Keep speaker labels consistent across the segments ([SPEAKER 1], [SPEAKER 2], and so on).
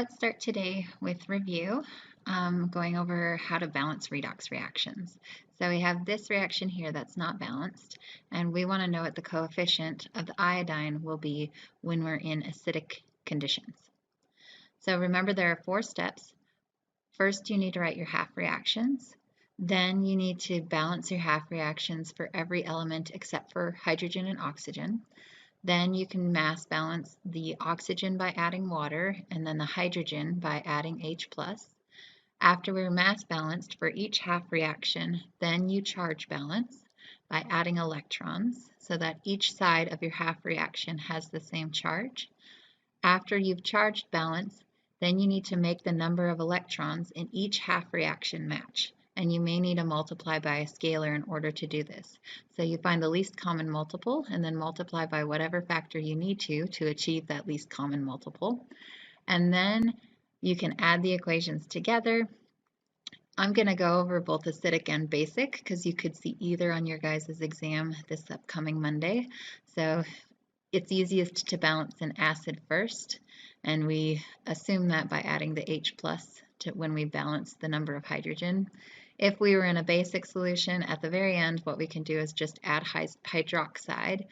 [SPEAKER 1] let's start today with review, going over how to balance redox reactions. So we have this reaction here that's not balanced, and we want to know what the coefficient of the iodine will be when we're in acidic conditions. So remember there are 4 steps. First, you need to write your half reactions. Then you need to balance your half reactions for every element except for hydrogen and oxygen. Then you can mass balance the oxygen by adding water and then the hydrogen by adding H+. After we're mass balanced for each half reaction, then you charge balance by adding electrons so that each side of your half reaction has the same charge. After you've charged balance, then you need to make the number of electrons in each half reaction match. And you may need to multiply by a scalar in order to do this. So you find the least common multiple and then multiply by whatever factor you need to achieve that least common multiple. And then you can add the equations together. I'm going to go over both acidic and basic because you could see either on your guys' exam this upcoming Monday. So it's easiest to balance an acid first, and we assume that by adding the H+ to when we balance the number of hydrogen. If we were in a basic solution, at the very end, what we can do is just add hydroxide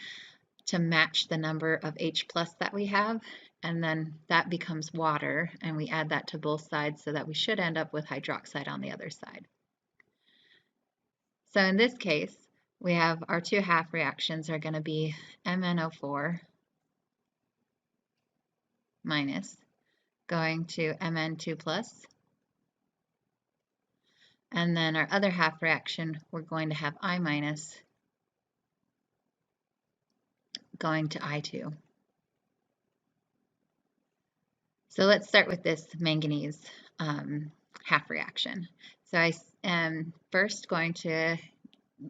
[SPEAKER 1] to match the number of H+ that we have, and then that becomes water, and we add that to both sides so that we should end up with hydroxide on the other side. So in this case, we have our 2 half reactions are going to be MnO4 minus going to Mn2+. And then our other half reaction, we're going to have I- going to I2. So let's start with this manganese half reaction. So I am first going to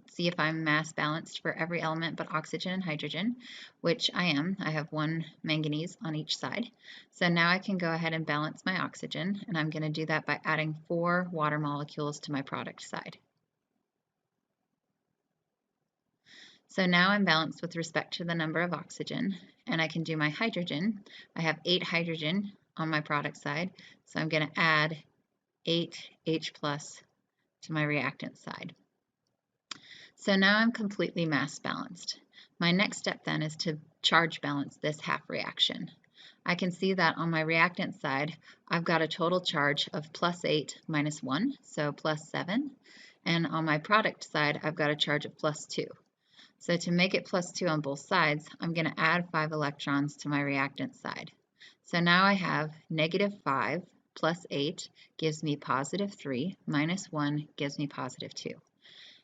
[SPEAKER 1] see if I'm mass balanced for every element but oxygen and hydrogen, which I am. I have 1 manganese on each side. So now I can go ahead and balance my oxygen, and I'm going to do that by adding 4 water molecules to my product side. So now I'm balanced with respect to the number of oxygen, and I can do my hydrogen. I have 8 hydrogen on my product side, so I'm going to add 8 H+ to my reactant side. So now I'm completely mass balanced. My next step then is to charge balance this half reaction. I can see that on my reactant side, I've got a total charge of +8 minus 1, so +7. And on my product side, I've got a charge of +2. So to make it +2 on both sides, I'm going to add 5 electrons to my reactant side. So now I have -5 plus 8 gives me +3, minus 1 gives me +2.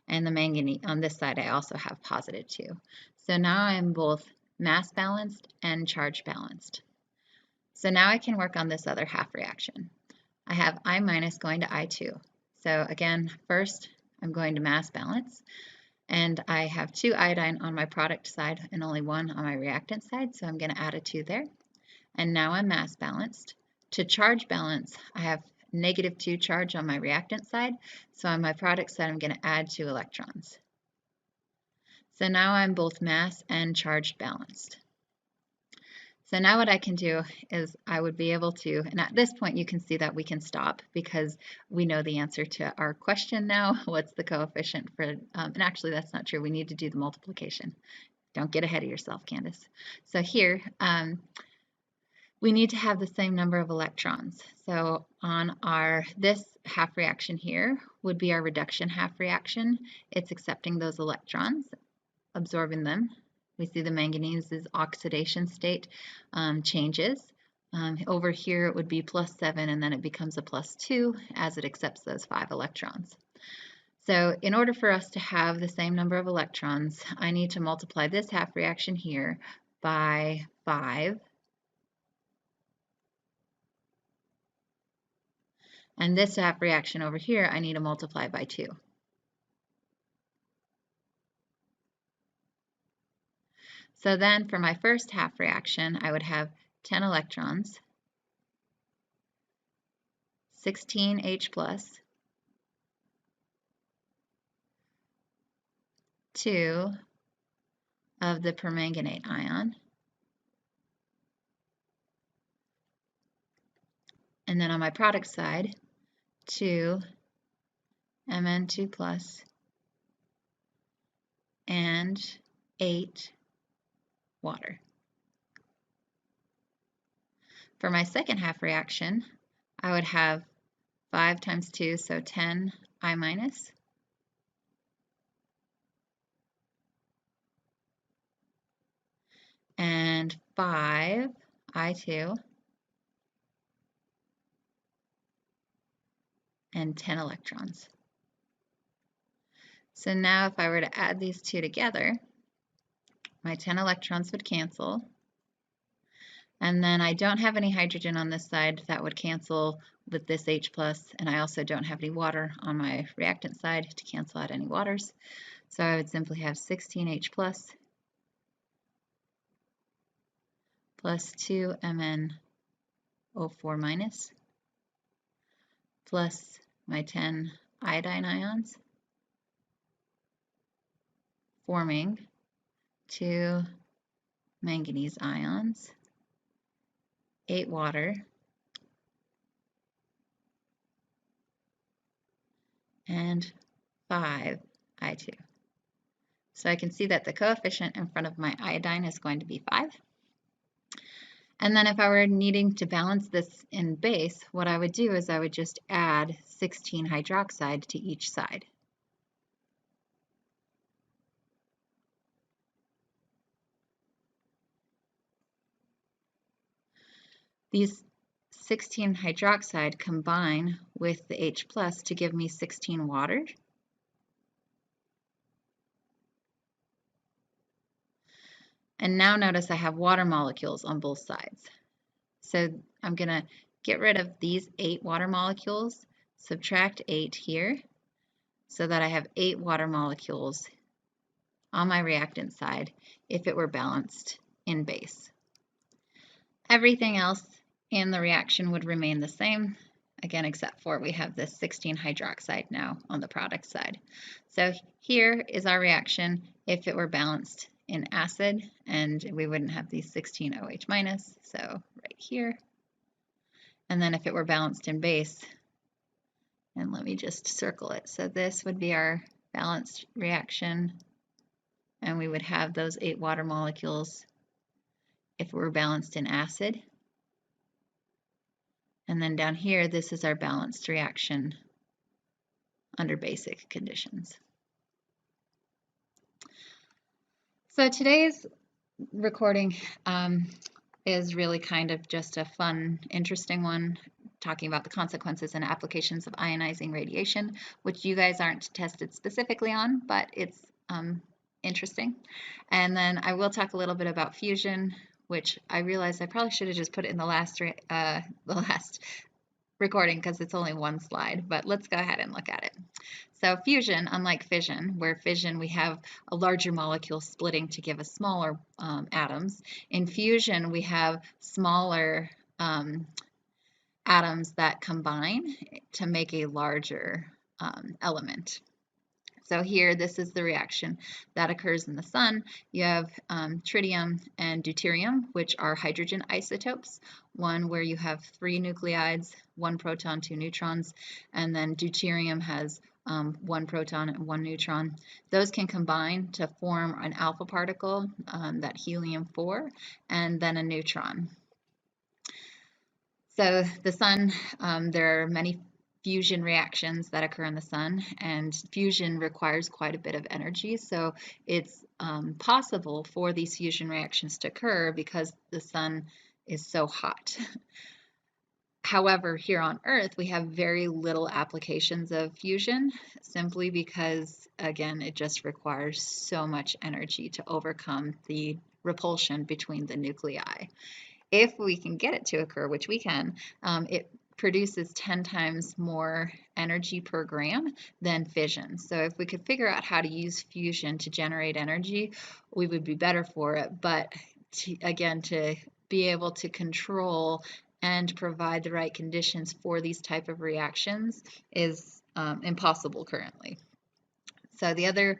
[SPEAKER 1] And the manganese on this side, I also have +2. So now I'm both mass balanced and charge balanced. So now I can work on this other half reaction. I have I- going to I2. So again, first I'm going to mass balance, and I have 2 iodine on my product side and only 1 on my reactant side, so I'm going to add a 2 there. And now I'm mass balanced. To charge balance, I have -2 charge on my reactant side, so on my product side I'm going to add 2 electrons. So now I'm both mass and charge balanced. So now what I can do is I would be able to, and at this point you can see that we can stop because we know the answer to our question now. What's the coefficient for, and actually that's not true, we need to do the multiplication. Don't get ahead of yourself, Candace. So here, we need to have the same number of electrons. So on this half reaction here would be our reduction half reaction. It's accepting those electrons, absorbing them. We see the manganese's oxidation state changes. Over here it would be +7, and then it becomes a +2 as it accepts those 5 electrons. So in order for us to have the same number of electrons, I need to multiply this half reaction here by 5. And this half reaction over here, I need to multiply by 2. So then for my first half reaction, I would have 10 electrons, 16 H+, 2 of the permanganate ion, And then on my product side, 2 Mn2 plus and 8 water. For my second half reaction, I would have 5 times 2, so 10 I minus, and 5 I2, and 10 electrons. So now if I were to add these two together, my 10 electrons would cancel, and then I don't have any hydrogen on this side that would cancel with this H+, and I also don't have any water on my reactant side to cancel out any waters. So I would simply have 16H plus 2 Mn O4 minus plus my 10 iodine ions, forming 2 manganese ions, 8 water, and 5 I2. So I can see that the coefficient in front of my iodine is going to be 5. And then if I were needing to balance this in base, what I would do is I would just add 16 hydroxide to each side. These 16 hydroxide combine with the H+ to give me 16 water. And now notice I have water molecules on both sides. So I'm going to get rid of these 8 water molecules, subtract 8 here, so that I have 8 water molecules on my reactant side if it were balanced in base. Everything else in the reaction would remain the same, again, except for we have this 16 hydroxide now on the product side. So here is our reaction if it were balanced in acid, and we wouldn't have these 16 OH minus, so right here. And then if it were balanced in base, and let me just circle it. So this would be our balanced reaction, and we would have those 8 water molecules if it were balanced in acid. And then down here, this is our balanced reaction under basic conditions. So today's recording is really kind of just a fun, interesting one, talking about the consequences and applications of ionizing radiation, which you guys aren't tested specifically on, but it's interesting. And then I will talk a little bit about fusion, which I realized I probably should have just put it in the last recording because it's only one slide, but let's go ahead and look at it. So fusion, unlike fission, where fission we have a larger molecule splitting to give us smaller atoms, in fusion we have smaller atoms that combine to make a larger element. So here, this is the reaction that occurs in the sun. You have tritium and deuterium, which are hydrogen isotopes, one where you have 3 nuclides, 1 proton, 2 neutrons, and then deuterium has 1 proton and 1 neutron. Those can combine to form an alpha particle, that helium-4, and then a neutron. So the sun, there are many fusion reactions that occur in the sun, and fusion requires quite a bit of energy, so it's possible for these fusion reactions to occur because the sun is so hot. However, here on Earth, we have very little applications of fusion, simply because, again, it just requires so much energy to overcome the repulsion between the nuclei. If we can get it to occur, which we can, it produces 10 times more energy per gram than fission. So if we could figure out how to use fusion to generate energy, we would be better for it. But again, to be able to control and provide the right conditions for these type of reactions is impossible currently. So the other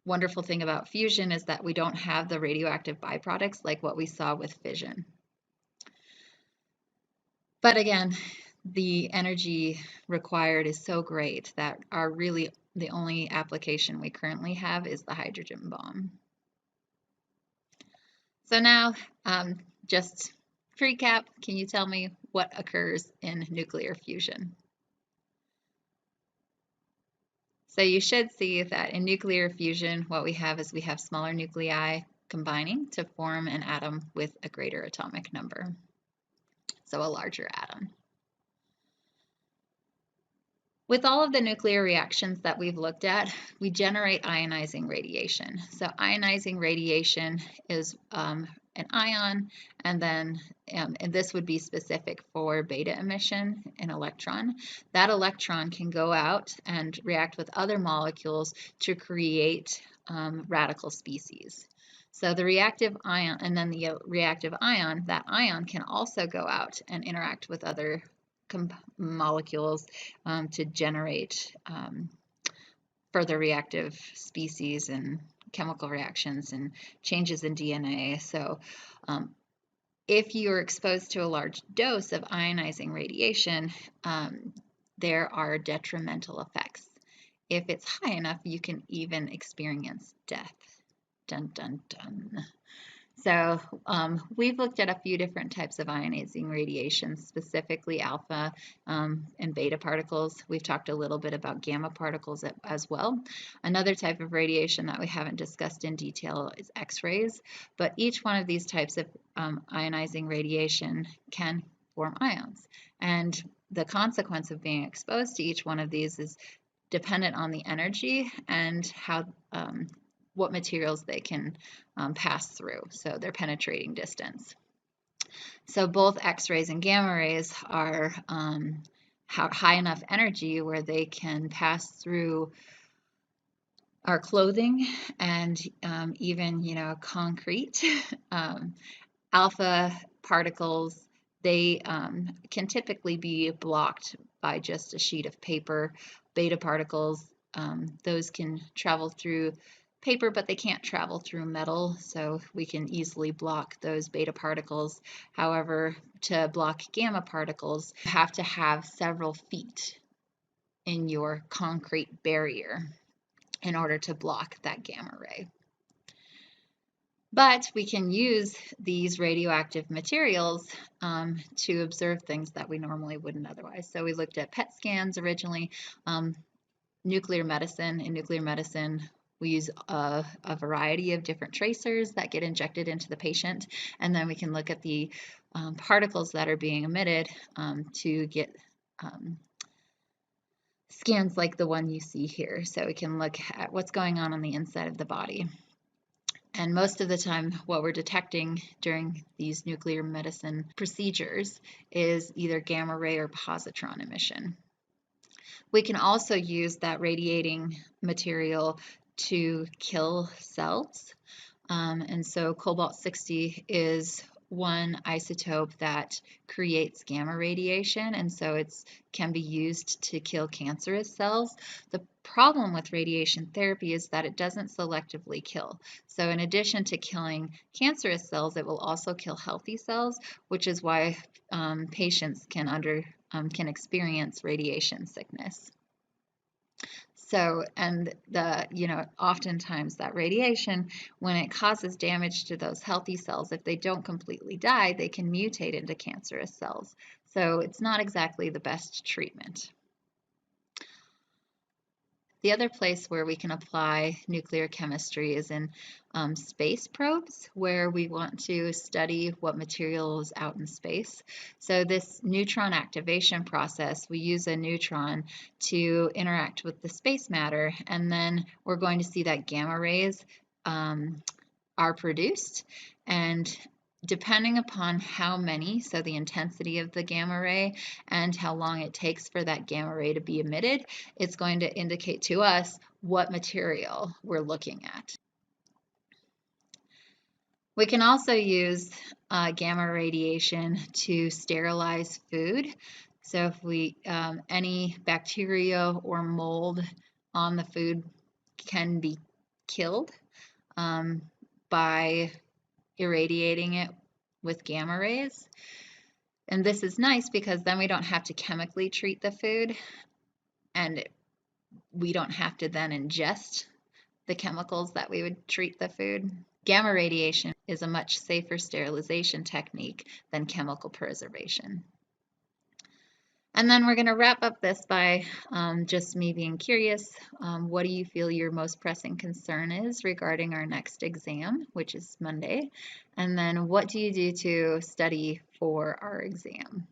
[SPEAKER 1] wonderful thing about fusion is that we don't have the radioactive byproducts like what we saw with fission. But again, the energy required is so great that the only application we currently have is the hydrogen bomb. So now, just to recap, can you tell me what occurs in nuclear fusion? So you should see that in nuclear fusion, what we have is we have smaller nuclei combining to form an atom with a greater atomic number, so a larger atom. With all of the nuclear reactions that we've looked at, we generate ionizing radiation. So ionizing radiation is an ion, and then and this would be specific for beta emission, an electron. That electron can go out and react with other molecules to create radical species. So the reactive ion, and then the reactive ion, that ion can also go out and interact with other molecules to generate further reactive species and chemical reactions and changes in DNA. So if you're exposed to a large dose of ionizing radiation, there are detrimental effects. If it's high enough, you can even experience death. Dun, dun, dun. So we've looked at a few different types of ionizing radiation, specifically alpha and beta particles. We've talked a little bit about gamma particles as well. Another type of radiation that we haven't discussed in detail is X-rays, but each one of these types of ionizing radiation can form ions. And the consequence of being exposed to each one of these is dependent on the energy and how what materials they can pass through, so their penetrating distance. So both X-rays and gamma rays are high enough energy where they can pass through our clothing and even concrete. Alpha particles, they can typically be blocked by just a sheet of paper. Beta particles, those can travel through paper, but they can't travel through metal, so we can easily block those beta particles. However, to block gamma particles, you have to have several feet in your concrete barrier in order to block that gamma ray. But we can use these radioactive materials to observe things that we normally wouldn't otherwise. So we looked at PET scans originally, nuclear medicine. In nuclear medicine, we use a variety of different tracers that get injected into the patient, and then we can look at the particles that are being emitted to get scans like the one you see here. So we can look at what's going on the inside of the body. And most of the time, what we're detecting during these nuclear medicine procedures is either gamma ray or positron emission. We can also use that radiating material to kill cells. And so cobalt-60 is one isotope that creates gamma radiation, and so it can be used to kill cancerous cells. The problem with radiation therapy is that it doesn't selectively kill. So in addition to killing cancerous cells, it will also kill healthy cells, which is why patients can experience radiation sickness. So, and oftentimes that radiation, when it causes damage to those healthy cells, if they don't completely die, they can mutate into cancerous cells. So it's not exactly the best treatment. The other place where we can apply nuclear chemistry is in space probes, where we want to study what material is out in space. So this neutron activation process, we use a neutron to interact with the space matter, and then we're going to see that gamma rays are produced, and depending upon how many, so the intensity of the gamma ray and how long it takes for that gamma ray to be emitted, it's going to indicate to us what material we're looking at. We can also use gamma radiation to sterilize food. So if we any bacteria or mold on the food can be killed by irradiating it with gamma rays. And this is nice because then we don't have to chemically treat the food, and we don't have to then ingest the chemicals that we would treat the food. Gamma radiation is a much safer sterilization technique than chemical preservation. And then we're going to wrap up this by just me being curious, what do you feel your most pressing concern is regarding our next exam, which is Monday? And then what do you do to study for our exam?